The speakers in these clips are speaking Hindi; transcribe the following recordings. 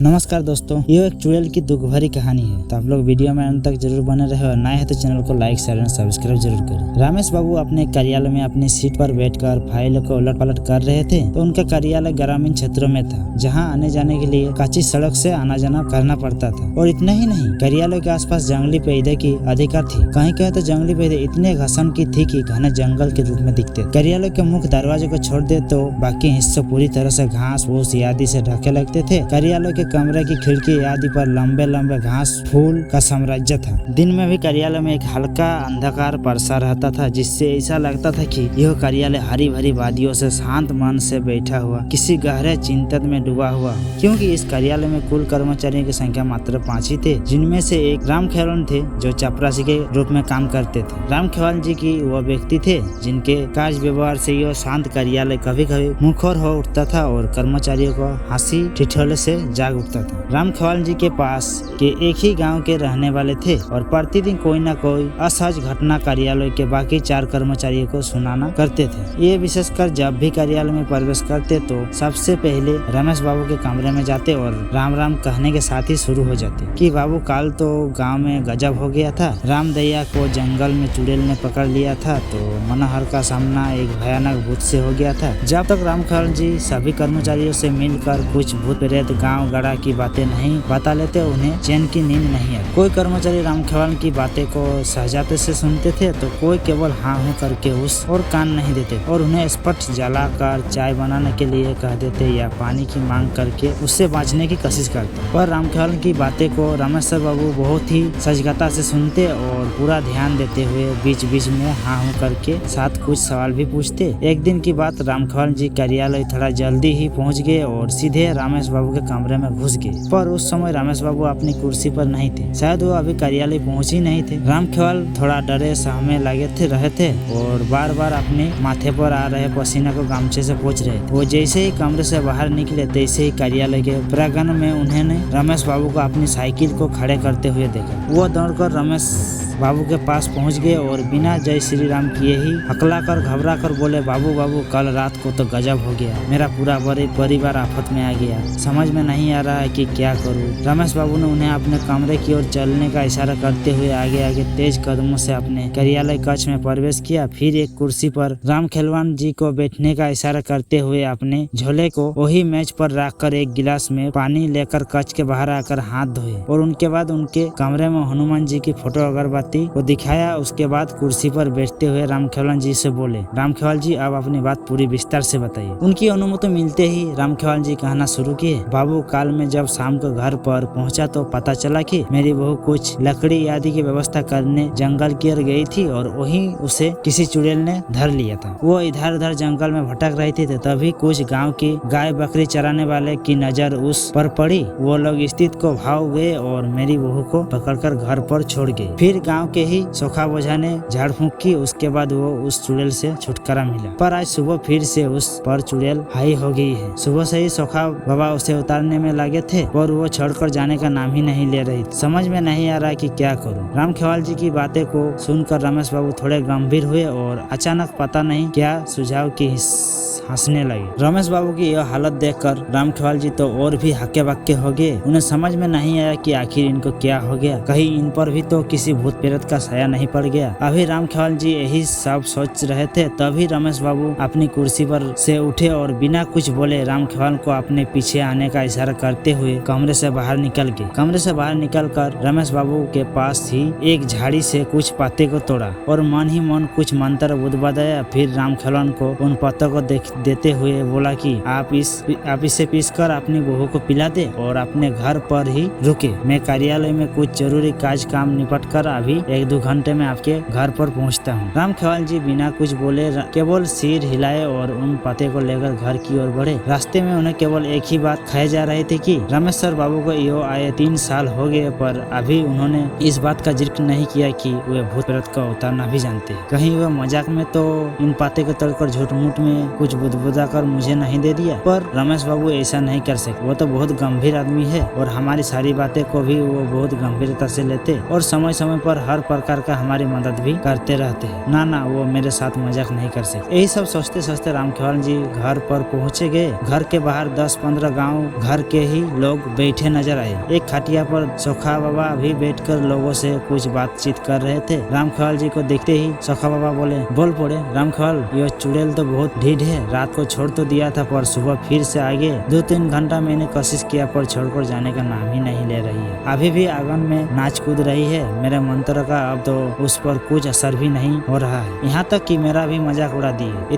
नमस्कार दोस्तों, ये एक चुड़ैल की दुख भरी कहानी है। तो आप लोग वीडियो में अंत तक जरूर बने रहे और नए हैं तो चैनल को लाइक शेयर और सब्सक्राइब जरूर करें। रमेश बाबू अपने कार्यालय में अपनी सीट पर बैठकर फाइल को उलट पलट कर रहे थे तो उनका कार्यालय ग्रामीण क्षेत्रों में था, जहां आने जाने के लिए कच्ची सड़क से आना जाना करना पड़ता था। और इतना ही नहीं, कार्यालय के आसपास जंगली पेड़ों की अधिकार थी। कहीं कहीं तो जंगली पेड़ इतने घसन की थी कि घने जंगल के रूप में दिखते। कार्यालय के मुख्य दरवाजे को छोड़ दे तो बाकी हिस्से पूरी तरह से घास फूस आदि से ढके लगते थे। कार्यालय के कमरे की खिड़की आदि पर लंबे लंबे घास फूल का साम्राज्य था। दिन में भी कार्यालय में एक हल्का अंधकार परसा रहता था, जिससे ऐसा लगता था कि यह कार्यालय हरी भरी वादियों से शांत मन से बैठा हुआ किसी गहरे चिंतन में डूबा हुआ, क्योंकि इस कार्यालय में कुल कर्मचारियों की संख्या मात्र 5 ही थे, जिनमें से एक रामखेवाल थे जो चपरासी के रूप में काम करते थे। रामखेवाल जी की वह व्यक्ति थे जिनके कार्य व्यवहार से यह शांत कार्यालय कभी कभी मुखर हो उठता था और कर्मचारियों को हंसी ठिठोले से जाग उठता था। रामखेवाल जी के पास के एक ही गांव के रहने वाले थे और प्रतिदिन कोई न कोई असहज घटना कार्यालय के बाकी 4 कर्मचारियों को सुनाना करते थे। ये विशेषकर जब भी कार्यालय में प्रवेश करते तो सबसे पहले रमेश बाबू के कमरे में जाते और राम राम कहने के साथ ही शुरू हो जाते कि बाबू काल तो गांव में गजब हो गया था। राम दैया को जंगल में चुड़ैल ने पकड़ लिया था तो मनोहर का सामना एक भयानक भूत से हो गया था। जब तक रामखेवाल जी सभी कर्मचारियों से मिलकर कुछ भूत प्रेत गाँव गड़ा की बातें नहीं बता लेते, उन्हें चैन की नींद नहीं आती। कोई कर्मचारी रामखेवाल की बातें को सहजता से सुनते थे तो कोई केवल हाँ हूँ करके उस और कान नहीं देते और उन्हें स्पष्ट जलाकर चाय बनाने के लिए कह देते या पानी की मांग करके उससे बचने की कोशिश करते। पर रामखेवाल की बातें को रामेश्वर बाबू बहुत ही सजगता से सुनते और पूरा ध्यान देते हुए बीच बीच में हाँ हूँ करके साथ कुछ सवाल भी पूछते। एक दिन की बात, रामखेवाल जी कार्यालय थोड़ा जल्दी ही पहुँच गए और सीधे रमेश बाबू के कमरे में घुस गए। पर उस समय रमेश बाबू अपनी कुर्सी पर नहीं थे, शायद वो अभी कार्यालय पहुंच ही नहीं थे। रामखेवाल थोड़ा डरे सहमे लगे रहे थे और बार बार अपने माथे पर आ रहे पसीना को गमछे से पोंछ रहे थे। वो जैसे ही कमरे से बाहर निकले तैसे ही कार्यालय के प्रांगण में उन्होंने रमेश बाबू को अपनी साइकिल को खड़े करते हुए देखा। वो दौड़कर रमेश बाबू के पास पहुंच गए और बिना जय श्री राम किए ही हकला कर घबरा कर बोले, बाबू बाबू कल रात को तो गजब हो गया, मेरा पूरा परिवार आफत में आ गया, समझ में नहीं आ रहा है कि क्या करूं। रमेश बाबू ने उन्हें अपने कमरे की ओर चलने का इशारा करते हुए आगे आगे तेज कदमों से अपने कार्यालय कक्ष में प्रवेश किया। फिर एक कुर्सी पर रामखेवाल जी को बैठने का इशारा करते हुए अपने झोले को वही मेज पर रखकर एक गिलास में पानी लेकर कक्ष के बाहर आकर हाथ धोए और उनके बाद उनके कमरे में हनुमान जी की फोटो अगरबत्ती को दिखाया। उसके बाद कुर्सी पर बैठते हुए रामखेवाल जी से बोले, रामखेवाल जी अब अपनी बात पूरी विस्तार से बताइए। उनकी अनुमति मिलते ही रामखेवाल जी कहना शुरू किए, बाबू काल में जब शाम को घर पर पहुंचा तो पता चला कि मेरी बहू कुछ लकड़ी आदि की व्यवस्था करने जंगल की ओर गई थी और वहीं उसे किसी चुड़ैल ने धर लिया था। वो इधर उधर जंगल में भटक रही थी तभी कुछ गाँव की गाय बकरी चराने वाले की नजर उस पर पड़ी। वो लोग स्थिति को भाव गए और मेरी बहू को पकड़कर घर पर छोड़ गए। फिर गांव के ही सोखा बोझा ने झाड़ फूंक की। उसके बाद वो उस चुड़ैल से छुटकारा मिला। पर आज सुबह फिर से उस पर चुड़ैल हाई हो गई है। सुबह से ही सोखा बाबा उसे उतारने में लगे थे और वो छोड़कर जाने का नाम ही नहीं ले रही थी। समझ में नहीं आ रहा कि क्या करूं। रामखेवाल जी की बातें को सुनकर रमेश बाबू थोड़े गंभीर हुए और अचानक पता नहीं क्या सुझाव की हंसने लगे। रमेश बाबू की यह हालत देखकर रामखेवाल जी तो और भी हक्के बक्के हो गए। उन्हें समझ में नहीं आया कि आखिर इनको क्या हो गया, कहीं इन पर भी तो किसी भूत प्रेत का साया नहीं पड़ गया। अभी रामखेवाल जी यही सब सोच रहे थे तभी रमेश बाबू अपनी कुर्सी पर से उठे और बिना कुछ बोले रामखेवाल को अपने पीछे आने का इशारा करते हुए कमरे से बाहर निकल गए। कमरे से बाहर निकलकर रमेश बाबू के पास ही एक झाड़ी से कुछ पत्ते को तोड़ा और मन ही मन कुछ मंत्र बुदबुदाया। फिर रामखेवाल को उन पत्तों को देते हुए बोला कि आप इसे पीसकर अपनी बहू को पिला दे और अपने घर पर ही रुके। मैं कार्यालय में कुछ जरूरी काम निपट कर अभी 1-2 घंटे में आपके घर पर पहुंचता हूं। रामखेवाल जी बिना कुछ बोले केवल सिर हिलाए और उन पते को लेकर घर की ओर बढ़े। रास्ते में उन्हें केवल एक ही बात खाए जा रही थी कि रामेश्वर बाबू को यो आए 3 साल हो गए, पर अभी उन्होंने इस बात का जिक्र नहीं किया कि वे भूत प्रेत का उतारना भी जानते हैं। कहीं वह मजाक में तो इन पते को तोड़कर झूठ मूठ में कुछ बुदबुदा कर मुझे नहीं दे दिया। पर रमेश बाबू ऐसा नहीं कर सकते, वो तो बहुत गंभीर आदमी है और हमारी सारी बातें को भी वो बहुत गंभीरता से लेते और समय समय पर हर प्रकार का हमारी मदद भी करते रहते हैं। ना वो मेरे साथ मजाक नहीं कर सकते। यही सब सोचते सोचते रामखेवाल जी घर पर पहुंचे गए। घर के बाहर 10-15 गाँव घर के ही लोग बैठे नजर आए। एक खटिया पर सोखा बाबा भी बैठकर लोगों से कुछ बातचीत कर रहे थे। रामखवाल जी को देखते ही सोखा बाबा बोल पड़े, रामखवाल, यह चुड़ैल तो बहुत ढीठ है। रात को छोड़ तो दिया था पर सुबह फिर से आगे 2-3 घंटा मैंने कोशिश किया पर छोड़कर जाने का नाम ही नहीं ले रही है। अभी भी आंगन में नाच कूद रही है। मेरे मंत्र का अब तो उस पर कुछ असर भी नहीं हो रहा है। यहाँ तक कि मेरा भी मजाक उड़ा दिए।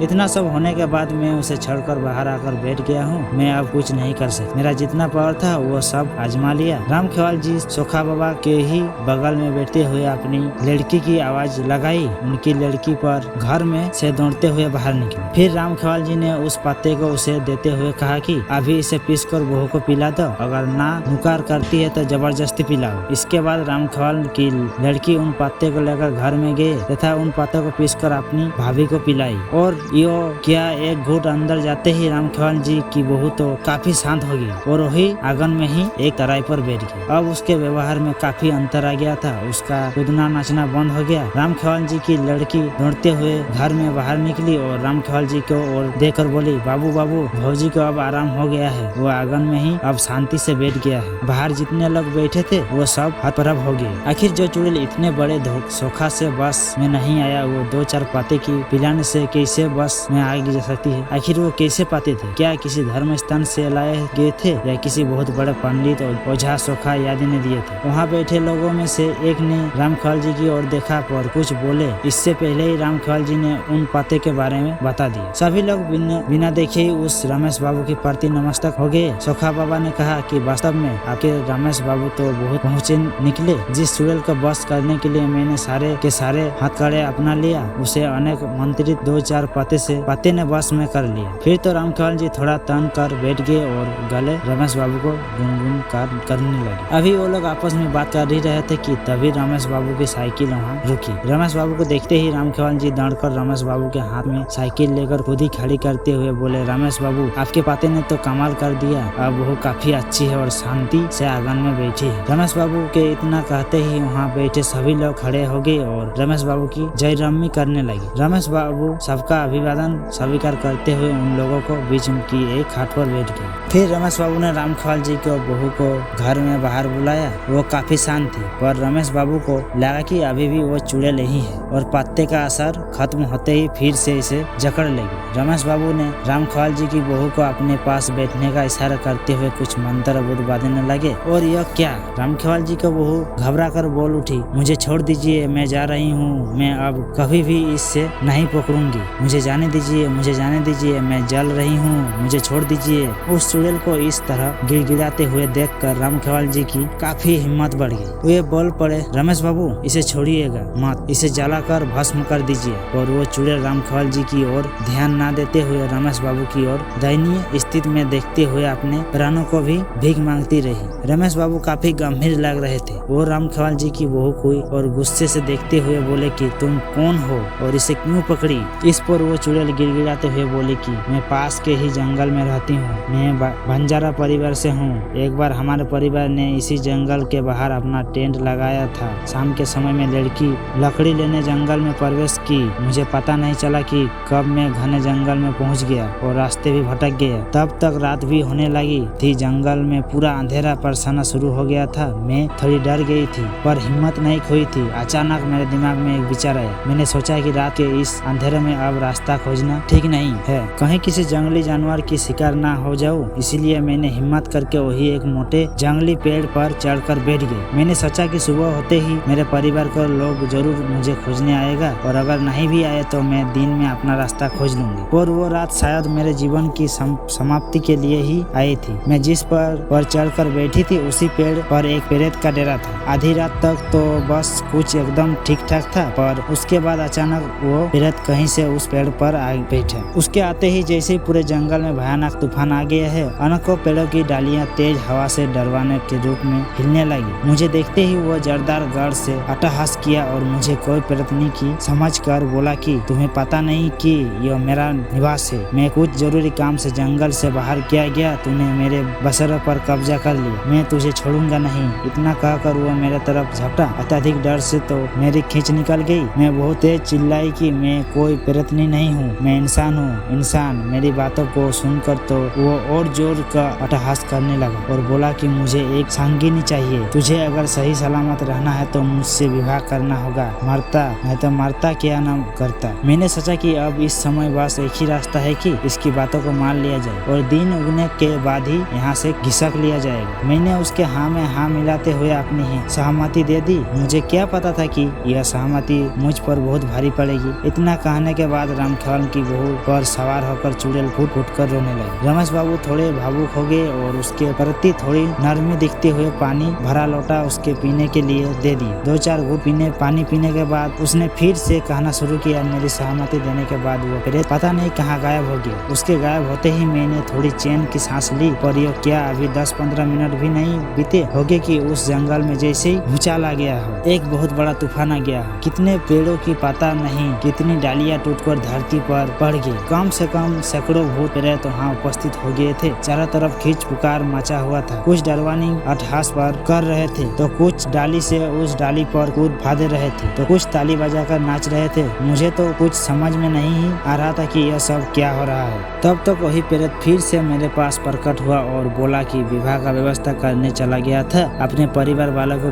इतना सब होने के बाद मैं उसे छोड़कर बाहर आकर बैठ गया हूँ। मैं अब कुछ नहीं कर सकता। मेरा जितना पावर था वो सब आजमा लिया। रामखवाल जी सोखा बाबा के ही बगल में बैठते हुए अपनी लड़की की आवाज लगाई। उनकी लड़की पर घर में से दौड़ते हुए बाहर निकली। फिर रामखवाल जी ने उस पत्ते को उसे देते हुए कहा कि अभी इसे पीस कर बहू को पिला दो, अगर ना मुकार करती है तो जबरदस्ती पिलाओ। इसके बाद रामखवाल की लड़की उन पत्ते को लेकर घर में गए तथा उन पत्तों को पीसकर अपनी भाभी को पिलाई। और यो क्या, एक घूंट अंदर जाते ही रामखवाल जी की बहू तो काफी शांत हो गई और वही आंगन में ही एक तराई पर बैठ गई। अब उसके व्यवहार में काफी अंतर आ गया था। उसका कूदना नाचना बंद हो गया। रामखवाल जी की लड़की दौड़ते हुए घर में बाहर निकली और रामखवाल जी को और देखकर बोली, बाबू बाबू, भौजी को अब आराम हो गया है। वो आंगन में ही अब शांति से बैठ गया है। बाहर जितने लोग बैठे थे वो सब हतप्रभ हो गए। आखिर जो चुड़ैल इतने बड़े सोखा से बस में नहीं आया, वो 2-4 पाते की पिलाने से कैसे बस में आ जा सकती है? आखिर वो कैसे पाते थे? क्या किसी धर्म स्थान से लाए गए थे या किसी बहुत बड़े पंडित और ओझा सोखा यादी ने दिए थे? वहाँ बैठे लोगों में से एक ने रामखवाल जी की ओर देखा पर कुछ बोले इससे पहले ही रामखवाल जी ने उन पाते के बारे में बता दिया। सभी लोग बिना देखे ही उस रमेश बाबू के प्रति नमस्तक हो गए। सोखा बाबा ने कहा कि वास्तव में आपके रमेश बाबू तो बहुत पहुँचे निकले। जिस चुड़ैल को बस करने के लिए मैंने सारे के सारे हथकड़े अपना लिया, उसे अनेक मंत्रित 2-4 पत्ते ने बस में कर लिया। फिर तो रामखवाल जी थोड़ा तन कर बैठ गए और गले रमेश बाबू को गुनगुन करने लगे। अभी वो लोग आपस में बात कर ही रहे थे कि तभी रमेश बाबू की साइकिल वहाँ रुकी। रमेश बाबू को देखते ही रामखवाल जी दौड़कर रमेश बाबू के हाथ में साइकिल लेकर खुद ही खड़ी करते हुए बोले, रमेश बाबू, आपके पाते ने तो कमाल कर दिया। अब वो काफी अच्छी है और शांति से आंगन में बैठी है। रमेश बाबू के इतना कहते ही वहाँ बैठे सभी लोग खड़े हो गए और रमेश बाबू की जयरम्मी करने लगे। रमेश बाबू सबका अभिवादन स्वीकार करते हुए उन लोगों को बीच की एक खाट पर बैठ गए। फिर रमेश बाबू ने रामखवाल जी को बहू को घर में बाहर बुलाया। वो काफी शांत थी पर रमेश बाबू को लगा कि अभी भी वो चुड़ैल नहीं है और पत्ते का असर खत्म होते ही फिर से इसे जकड़ लेगी। रमेश बाबू ने रामखवाल जी की बहू को अपने पास बैठने का इशारा करते हुए कुछ मंत्र बांधने लगे। और यह क्या? रामखवाल जी को बहू घबरा कर बोल उठी, मुझे छोड़ दीजिए, मैं जा रही हूँ। मैं अब कभी भी इससे नहीं पकड़ूंगी। मुझे जाने दीजिए, मुझे जाने दीजिए, मैं जल रही हूँ, मुझे छोड़ दीजिए। उस चुड़ैल को इस तरह गिड़गिड़ाते हुए देखकर रामखवाल जी की काफी हिम्मत बढ़ गई। वे बोल पड़े, रमेश बाबू, इसे छोड़िएगा मत, इसे जलाकर भस्म कर दीजिए। और वो चुड़ैल रामखवाल जी की ओर ध्यान न देते हुए रमेश बाबू की ओर दयनीय स्थिति में देखते हुए अपने प्राणों को भी भीख मांगती रही। रमेश बाबू काफी गंभीर लग रहे थे। वो रामखवाल जी की बहू को और गुस्से से देखते हुए बोले कि तुम कौन हो और इसे क्यों पकड़ी? इस पर वो चुड़ैल गिड़गिड़ाते हुए बोली कि मैं पास के ही जंगल में रहती हूँ। मैं बंजारा परिवार से हूँ। एक बार हमारे परिवार ने इसी जंगल के बाहर अपना टेंट लगाया था। शाम के समय में लड़की लकड़ी लेने जंगल में प्रवेश की। मुझे पता नहीं चला कि कब मैं घने जंगल में पहुँच गया और रास्ते भी भटक गया। तब तक रात भी होने लगी थी। जंगल में पूरा अंधेरा बरसाना शुरू हो गया था। मैं थोड़ी डर गई थी पर हिम्मत नहीं खोई थी। अचानक मेरे दिमाग में एक विचार आया। मैंने सोचा कि रात के इस अंधेरे में अब रास्ता खोजना ठीक नहीं है, कहीं किसी जंगली जानवर की शिकार ना हो जाऊं। इसीलिए मैंने हिम्मत करके वही एक मोटे जंगली पेड़ पर चढ़कर बैठ गई। मैंने सोचा कि सुबह होते ही मेरे परिवार के लोग जरूर मुझे खोजने आएगा और अगर नहीं भी आए तो मैं दिन में अपना रास्ता खोज लूंगी। और वो रात शायद मेरे जीवन की समाप्ति के लिए ही आई थी। मैं जिस पर चढ़कर बैठी थी उसी पेड़ पर एक प्रेत का डेरा था। आधी रात तक तो बस कुछ एकदम ठीक ठाक था पर उसके बाद अचानक वो प्रेत कहीं से उस पेड़ पर आ बैठा। उसके आते ही जैसे पूरे जंगल में भयानक तूफान आ गया है। अनेकों पेड़ों की डालियां तेज हवा से डरवाने के रूप में हिलने लगी। मुझे देखते ही वो जरदार गढ़ से अट्टहास किया और मुझे कोई प्रेतनी की समझ कर बोला कि तुम्हें पता नहीं कि यह मेरा निवास है। मैं कुछ जरूरी काम से जंगल से बाहर किया गया, तूने मेरे बसेरे पर कब्जा कर लिया, मैं तुझे छोड़ूंगा नहीं। इतना कहकर वो मेरे तरफ झपटा। अत्यधिक डर से तो मेरी खींच निकल गई। मैं बहुत तेज चिल्लाई कि मैं कोई प्रेतनी नहीं हूँ, मैं इंसान हूँ। इंसान। मेरी बातों को सुनकर तो वो और जोर का अट्टहास करने लगा और बोला कि मुझे एक सांगिनी चाहिए। तुझे अगर सही सलामत रहना है तो मुझसे विवाह करना होगा, मरता नहीं तो मरता क्या ना करता। मैंने सोचा कि अब इस समय बस एक ही रास्ता है कि इसकी बातों को मान लिया जाए और दिन उगने के बाद ही यहाँ से घिसक लिया जाएगा। मैंने उसके हाँ में हाँ मिलाते हुए अपनी ही सहमति दे दी। मुझे क्या पता था कि यह सहमति मुझ पर बहुत भारी पड़ेगी। इतना कहने के बाद रामखेवाल की बहू पर सवार होकर चुड़ैल फूट फूट कर रोने लगी। रमेश बाबू थोड़े भावुक हो गए और उसके प्रति थोड़ी नरमी दिखते हुए पानी भरा लोटा उसके पीने के लिए दे दिया। 2-4 घूंट पानी पीने के बाद उसने फिर से कहना शुरू किया। मेरी सहमति देने के बाद वो प्रेत पता नहीं कहाँ गायब हो गया। उसके गायब होते ही मैंने थोड़ी चैन की सांस ली, पर यह क्या अभी 10-15 मिनट भी नहीं बीते होंगे कि उस जंगल में जैसे ही भूचाल आ गया हो, एक बहुत बड़ा तूफान आ गया हो। कितने पेड़ों की पता नहीं, कितनी डालियां टूटकर धरती पर पड़ गई। कम से कम सैकड़ों भूत प्रेत वहाँ उपस्थित हो गए थे। चारों तरफ खींच पुकार मचा हुआ था। कुछ डरवानी अट्टहास पर कर रहे थे तो कुछ डाली से उस डाली पर कूद फादे रहे थे तो कुछ ताली बजाकर नाच रहे थे। मुझे तो कुछ समझ में नहीं आ रहा था कि यह सब क्या हो रहा है। तब तक वही प्रेत फिर से मेरे पास प्रकट हुआ और बोला कि विवाह का व्यवस्था करने चला गया था, अपने परिवार वालों को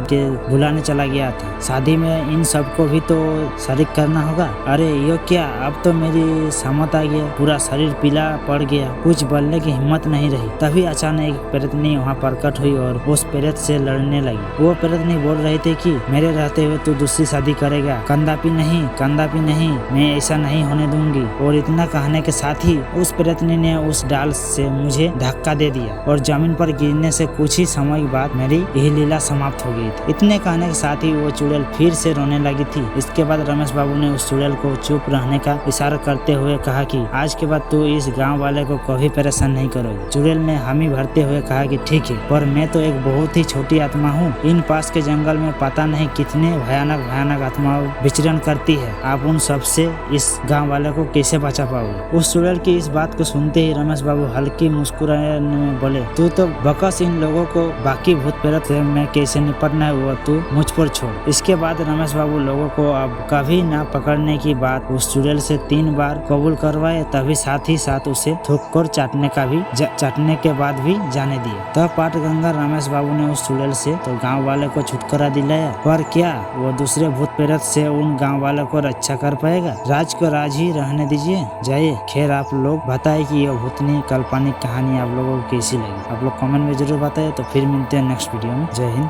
बुलाने चला गया था। शादी में इन सबको भी तो शरीक करना होगा। अरे यो क्या, अब तो मेरी सहमत आ गया। पूरा शरीर पीला पड़ गया, कुछ बोलने की हिम्मत नहीं रही। तभी अचानक एक प्रेतनी वहाँ प्रकट हुई और उस प्रेत से लड़ने लगी। वो प्रेतनी बोल रही थी कि मेरे रहते हुए तू दूसरी शादी करेगा, कंदापी नहीं, मैं ऐसा नहीं होने दूंगी। और इतना कहने के साथ ही उस प्रेतनी ने उस डाल से मुझे धक्का दे दिया और जमीन पर गिरने से कुछ ही समय बाद मेरी यही लीला समाप्त हो गई थी। इतने कहने के साथ ही वो चुड़ैल फिर से रोने लगी थी। इसके बाद रमेश बाबू ने उस चुड़ैल को चुप रहने का इशारा करते हुए कहा कि आज के बाद तू इस गाँव वाले को कभी परेशान नहीं करोगे। चुड़ैल ने हामी भरते हुए कहा कि ठीक है, पर मैं तो एक बहुत ही छोटी आत्मा हूँ। इन पास के जंगल में पता नहीं कितने भयानक आत्माओं विचरण करती है। आप उन सबसे इस गांव वाले को कैसे बचा पाओगे। उस चुड़ैल की इस बात को सुनते ही रमेश बाबू हल्की मुस्कुराने में बोले, तू तो बकस, इन लोगों को बाकी भूत प्रेत से मैं कैसे निपटना है वो तू मुझ पर छोड़। इसके बाद रमेश बाबू लोगों को अब कभी ना पकड़ने की बात उस चुड़ैल से 3 बार कबूल करवाए। तभी साथ ही साथ उसे थूक कर चाटने के बाद भी जाने दिया। तब पाटगंगा रमेश बाबू ने उस चुड़ैल से तो गाँव वाले को छुटकारा दिलाया, पर क्या वो दूसरे भूत प्रेत से उन गाँव वालों को रक्षा कर पाएगा। राज को राज ही रहने दीजिए, जाइए। खैर आप लोग बताएं कि यह भूतनी काल्पनिक कहानी आप लोगों को कैसी लगी। आप लोग कमेंट में जरूर बताएं। तो फिर मिलते हैं नेक्स्ट वीडियो में। जय हिंद।